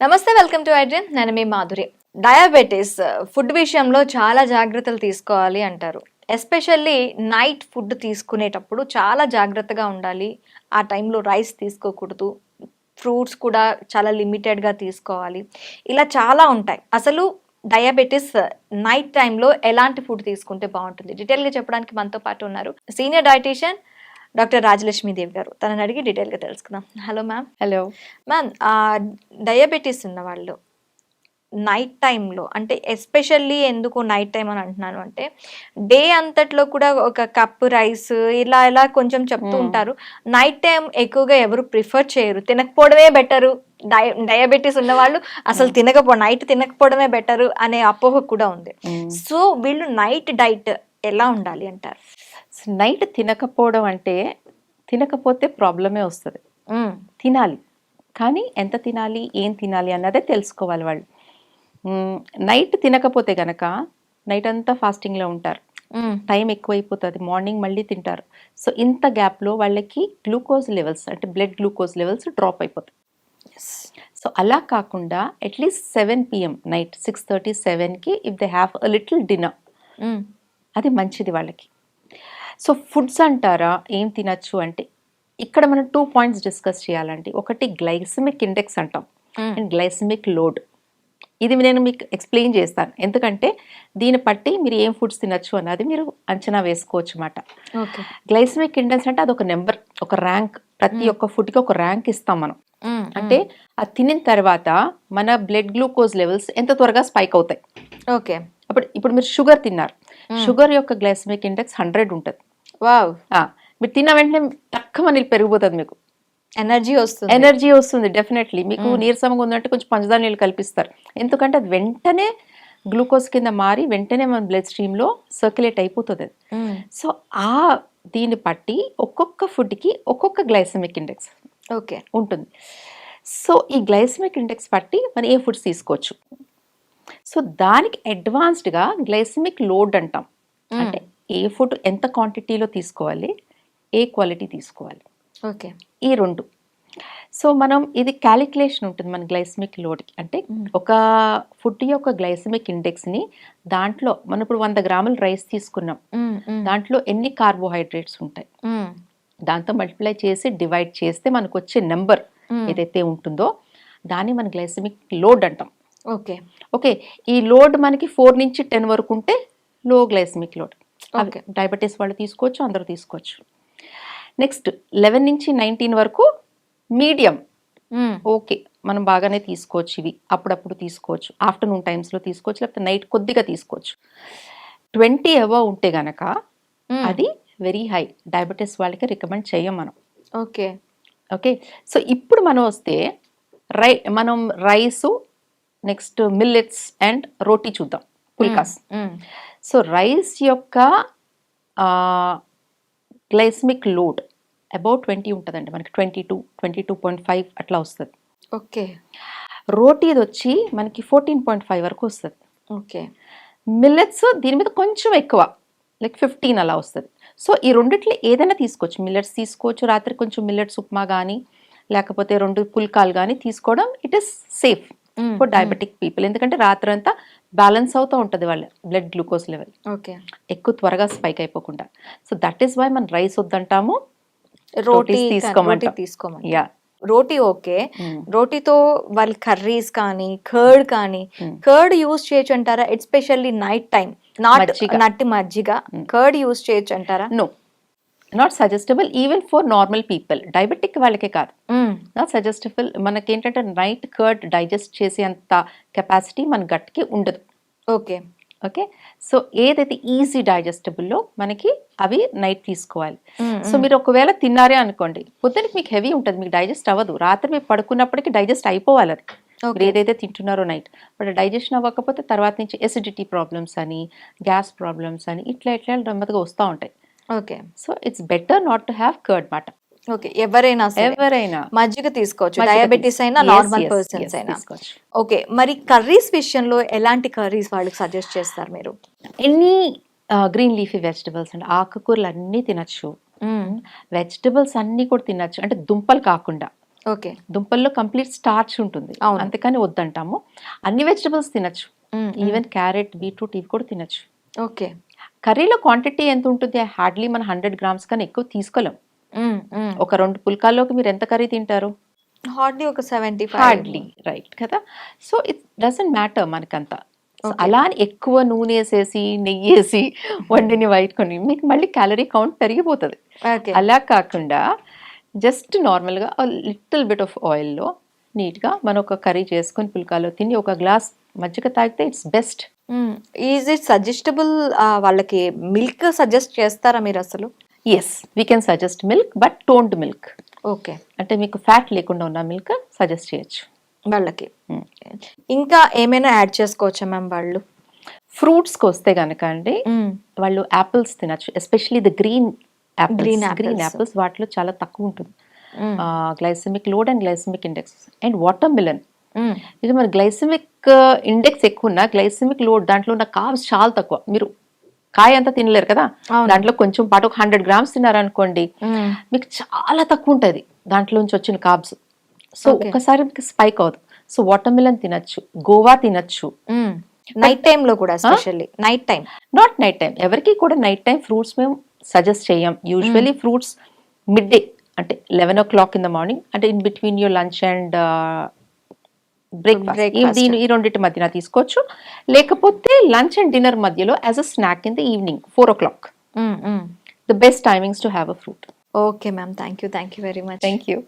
నమస్తే, welcome to iDream. నేను మీ Madhuri. Diabetes food విషయంలో చాలా జాగ్రత్తలు తీసుకోవాలి అంటారు. ఎస్పెషల్లీ నైట్ ఫుడ్ తీసుకునేటప్పుడు చాలా జాగ్రత్తగా ఉండాలి. ఆ టైంలో రైస్ తీసుకోకూడదు, ఫ్రూట్స్ కూడా చాలా లిమిటెడ్గా తీసుకోవాలి. ఇలా చాలా ఉంటాయి. అసలు డయాబెటీస్ నైట్ టైంలో ఎలాంటి ఫుడ్ తీసుకుంటే బాగుంటుంది, డీటెయిల్గా చెప్పడానికి మనతో పాటు ఉన్నారు సీనియర్ డైటీషియన్ డాక్టర్ రాజలక్ష్మీదేవి గారు. తనని అడిగి డీటెయిల్గా తెలుసుకుందాం. Hello ma'am. Hello ma'am, diabetes ఉన్న వాళ్ళు నైట్ టైంలో, అంటే ఎస్పెషల్లీ ఎందుకు నైట్ టైం అని అంటున్నాను అంటే, డే అంతట్లో కూడా ఒక కప్ రైస్ ఇలా ఇలా కొంచెం చెప్తూ ఉంటారు. నైట్ టైం ఎక్కువగా ఎవరు ప్రిఫర్ చేయరు, తినకపోవడమే బెటరు. డయాబెటీస్ ఉన్న వాళ్ళు అసలు నైట్ తినకపోవడమే బెటరు అనే అపోహ కూడా ఉంది. సో వీళ్ళు నైట్ డైట్ ఎలా ఉండాలి అంటారు? నైట్ తినకపోవడం అంటే, తినకపోతే ప్రాబ్లమే వస్తుంది. తినాలి, కానీ ఎంత తినాలి, ఏం తినాలి అన్నదే తెలుసుకోవాలి వాళ్ళు. నైట్ తినకపోతే గనక నైట్ అంతా ఫాస్టింగ్లో ఉంటారు, టైం ఎక్కువైపోతుంది, మార్నింగ్ మళ్ళీ తింటారు. సో ఇంత గ్యాప్లో వాళ్ళకి గ్లూకోజ్ లెవెల్స్, అంటే బ్లడ్ గ్లూకోజ్ లెవెల్స్ డ్రాప్ అయిపోతాయి. సో అలా కాకుండా అట్లీస్ట్ 7 PM నైట్ 6:30, 7కి if they have a little dinner, అది మంచిది వాళ్ళకి. సో ఫుడ్స్ అంటారా, ఏం తినచ్చు అంటే, ఇక్కడ మనం 2 పాయింట్స్ డిస్కస్ చేయాలండి. ఒకటి గ్లైసమిక్ ఇండెక్స్ అంటాం, అండ్ గ్లైసమిక్ లోడ్. ఇది నేను మీకు ఎక్స్ప్లెయిన్ చేస్తాను, ఎందుకంటే దీన్ని బట్టి మీరు ఏం ఫుడ్స్ తినచ్చు అన్నది మీరు అంచనా వేసుకోవచ్చు అన్నమాట. గ్లైసమిక్ ఇండెక్స్ అంటే అదొక నెంబర్, ఒక ర్యాంక్. ప్రతి ఒక్క ఫుడ్కి ఒక ర్యాంక్ ఇస్తాం మనం. అంటే అది తినిన తర్వాత మన బ్లడ్ గ్లూకోజ్ లెవెల్స్ ఎంత త్వరగా స్పైక్ అవుతాయి. ఓకే, ఇప్పుడు మీరు షుగర్ తిన్నారు, షుగర్ యొక్క గ్లైసమిక్ ఇండెక్స్ 100 ఉంటుంది. వావ్. మీరు తిన్న వెంటనే తక్కువ పెరిగిపోతుంది, మీకు ఎనర్జీ వస్తుంది డెఫినెట్లీ. మీకు నీరసంగా ఉందంటే కొంచెం పంచదార నీళ్ళు కల్పిస్తారు, ఎందుకంటే అది వెంటనే గ్లూకోజ్ కింద మారి వెంటనే మన బ్లడ్ స్ట్రీమ్లో సర్క్యులేట్ అయిపోతుంది అది. సో దీన్ని బట్టి ఒక్కొక్క ఫుడ్కి ఒక్కొక్క గ్లైసమిక్ ఇండెక్స్ ఓకే ఉంటుంది. సో ఈ గ్లైసమిక్ ఇండెక్స్ బట్టి మనం ఏ ఫుడ్స్ తీసుకోవచ్చు. సో దానికి అడ్వాన్స్డ్గా గ్లైసమిక్ లోడ్ అంటాం, అంటే ఏ ఫుడ్ ఎంత క్వాంటిటీలో తీసుకోవాలి, ఏ క్వాలిటీ తీసుకోవాలి. ఓకే, ఈ రెండు. సో మనం ఇది క్యాలిక్యులేషన్ ఉంటుంది మన గ్లైసమిక్ లోడ్కి. అంటే ఒక ఫుడ్ యొక్క గ్లైసమిక్ ఇండెక్స్ని, దాంట్లో మనం ఇప్పుడు 100 గ్రాముల రైస్ తీసుకున్నాం, దాంట్లో ఎన్ని కార్బోహైడ్రేట్స్ ఉంటాయి, దాంతో మల్టిప్లై చేసి డివైడ్ చేస్తే మనకు వచ్చే నెంబర్ ఏదైతే ఉంటుందో దాన్ని మన గ్లైసమిక్ లోడ్ అంటాం. ఓకే ఓకే, ఈ లోడ్ మనకి 4 నుంచి 10 వరకు ఉంటే లో గ్లైసమిక్ లోడ్. డయాబెటీస్ వాళ్ళు తీసుకోవచ్చు, అందరూ తీసుకోవచ్చు. నెక్స్ట్ 11 నుంచి 19 వరకు మీడియం. ఓకే, మనం బాగానే తీసుకోవచ్చు, ఇవి అప్పుడప్పుడు తీసుకోవచ్చు, ఆఫ్టర్నూన్ టైమ్స్లో తీసుకోవచ్చు, లేకపోతే నైట్ కొద్దిగా తీసుకోవచ్చు. 20 అబవ్ ఉంటే గనక అది వెరీ హై, డయాబెటీస్ వాళ్ళకి రికమెండ్ చేయం మనం. ఓకే ఓకే, సో ఇప్పుడు మనం వస్తే మనం రైసు, నెక్స్ట్ మిల్లెట్స్ అండ్ రోటీ చూద్దాం, పుల్కాస్. సో రైస్ యొక్క గ్లైసమిక్ లోడ్ అబౌట్ 20 ఉంటుందండి మనకి, 22, 22.5 అట్లా వస్తుంది. ఓకే, రోటీది వచ్చి మనకి 14.5 వరకు వస్తుంది. ఓకే, మిల్లెట్స్ దీని మీద కొంచెం ఎక్కువ, లైక్ 15 అలా వస్తుంది. సో ఈ రెండిట్లో ఏదైనా తీసుకోవచ్చు, మిల్లెట్స్ తీసుకోవచ్చు, రాత్రి కొంచెం మిల్లెట్స్ ఉప్మా కానీ లేకపోతే 2 పుల్కాలు కానీ తీసుకోవడం it is safe for diabetic people, ఎందుకంటే రాత్రి అంతా బ్యాలెన్స్ అవుతూ ఉంటుంది వాళ్ళ బ్లడ్ గ్లూకోజ్ లెవెల్, ఎక్కువ త్వరగా స్పైక్ అయిపోకుండా. సో దట్ ఈస్ వై మనం రైస్ వద్దంటాము, రోటీ తీసుకోమని. రోటీ ఓకే, రోటీతో వాళ్ళు కర్రీస్ కానీ కర్డ్ కానీ, కర్డ్ యూస్ చేయొచ్చు అంటారా? ఎస్పెషల్లీ నైట్ టైం, నట్టి మజ్జిగ, కర్డ్ యూస్ చేయొచ్చు అంటారా? No, not suggestable even for normal people, diabetic వాళ్ళకే కాదు, నాట్ సజెస్టబుల్. మనకేంటంటే నైట్ కర్డ్ డైజెస్ట్ చేసేంత కెపాసిటీ మన గట్కి ఉండదు. ఓకే ఓకే, సో ఏదైతే ఈజీ డైజెస్టబుల్లో మనకి అవి నైట్ తీసుకోవాలి. సో మీరు ఒకవేళ తిన్నారే అనుకోండి, పొద్దునకి మీకు హెవీ ఉంటుంది, మీకు డైజెస్ట్ అవ్వదు, రాత్రి మీరు పడుకున్నప్పటికీ డైజెస్ట్ అయిపోవాలి అది, మీరు ఏదైతే తింటున్నారో నైట్. బట్ డైజెషన్ అవ్వకపోతే తర్వాత నుంచి ఎసిడిటీ ప్రాబ్లమ్స్ అని, గ్యాస్ ప్రాబ్లమ్స్ అని ఇట్లా నెమ్మదిగా వస్తూ ఉంటాయి. Okay, so it's better not to have curd మాట. ఓకే, ఎవరైనా మజ్జిగ తీసుకోవచ్చు, డయాబెటీస్ అయినా నార్మల్ పర్సన్స్ అయినా. ఓకే, మరి కర్రీస్ విషయంలో ఎలాంటి కర్రీస్ వాళ్ళకి సజెస్ట్ చేస్తారు మీరు? ఎనీ గ్రీన్ లీఫీ వెజిటబుల్స్ అండి, ఆకుకూరలు అన్నీ తినచ్చు, వెజిటబుల్స్ అన్నీ కూడా తినచ్చు, అంటే దుంపలు కాకుండా. ఓకే. దుంపల్లో కంప్లీట్ స్టార్చ్ ఉంటుంది, అవును. అందుకని వద్దంటాము. అన్ని వెజిటబుల్స్ తినచ్చు, ఈవెన్ క్యారెట్, బీట్రూట్ ఇవి కూడా తినచ్చు. ఓకే. కర్రీలో క్వాంటిటీ ఎంత ఉంటుంది? హార్డ్లీ మనం 100 grams కన్నా ఎక్కువ తీసుకోలేం. ఒక 2 పుల్కాల్లోకి మీరు ఎంత కర్రీ తింటారు? హార్డ్లీ ఒక 75. హార్డ్లీ, రైట్ కదా. సో ఇట్ డజంట్ మ్యాటర్ మనకంతా. Okay. అలా అని ఎక్కువ నూనె వేసేసి నెయ్యి వేసి వండిని వైట్ కొని మీకు మళ్ళీ క్యాలరీ కౌంట్ పెరిగిపోతుంది. ఓకే. అలా కాకుండా జస్ట్ నార్మల్గా లిటిల్ బిట్ ఆఫ్ ఆయిల్లో నీట్గా మనం ఒక కర్రీ చేసుకొని పుల్కాలో తిని ఒక గ్లాస్ మజ్జిగ తాగితే it's best. Is it suggestable? వాళ్ళకి మిల్క్ సజెస్ట్ చేస్తారా మీరు అసలు? Yes, we can suggest milk, but toned milk. Okay. అంటే మీకు ఫ్యాట్ లేకుండా ఉన్న మిల్క్ సజెస్ట్ చేయొచ్చు వాళ్ళకి. ఇంకా ఏమైనా యాడ్ చేసుకోవచ్చా మ్యామ్ వాళ్ళు? ఫ్రూట్స్కి వస్తే కనుక అండి, వాళ్ళు యాపిల్స్ తినచ్చు, ఎస్పెషలీ ద గ్రీన్ యాపిల్స్. వాటిలో చాలా తక్కువ ఉంటుంది glycemic load and glycemic index. And watermelon, ఇది మన గ్లైసెమిక్ ఇండెక్స్ ఎక్కువ ఉన్న గ్లైసెమిక్ లోడ్, దాంట్లో ఉన్న కార్బ్స్ చాలా తక్కువ. మీరు కాయ అంతా తినలేరు కదా, దాంట్లో కొంచెం పాటు ఒక 100 grams తిన్నారనుకోండి, మీకు చాలా తక్కువ ఉంటుంది దాంట్లోంచి వచ్చిన కార్బ్స్. సో ఒక్కసారి మీకు స్పైక్ అవుతుంది. సో వాటర్ మిలన్ తినచ్చు, గోవా తినచ్చు. నైట్ టైం లో కూడా, especially night time. Not night time, ఎవరికి కూడా నైట్ టైం ఫ్రూట్స్ మేము సజెస్ట్ చేయం. యూజువలీ ఫ్రూట్స్ మిడ్ డే, అంటే 11 o'clock in the morning, అంటే in between your lunch and breakfast, ఈ రెండింటి మధ్యన తీసుకోవచ్చు. లేకపోతే లంచ్ అండ్ డిన్నర్ మధ్యలో as a snack in the evening 4 o'clock. The best timings to have a fruit. Okay ma'am, thank you very much. Thank you.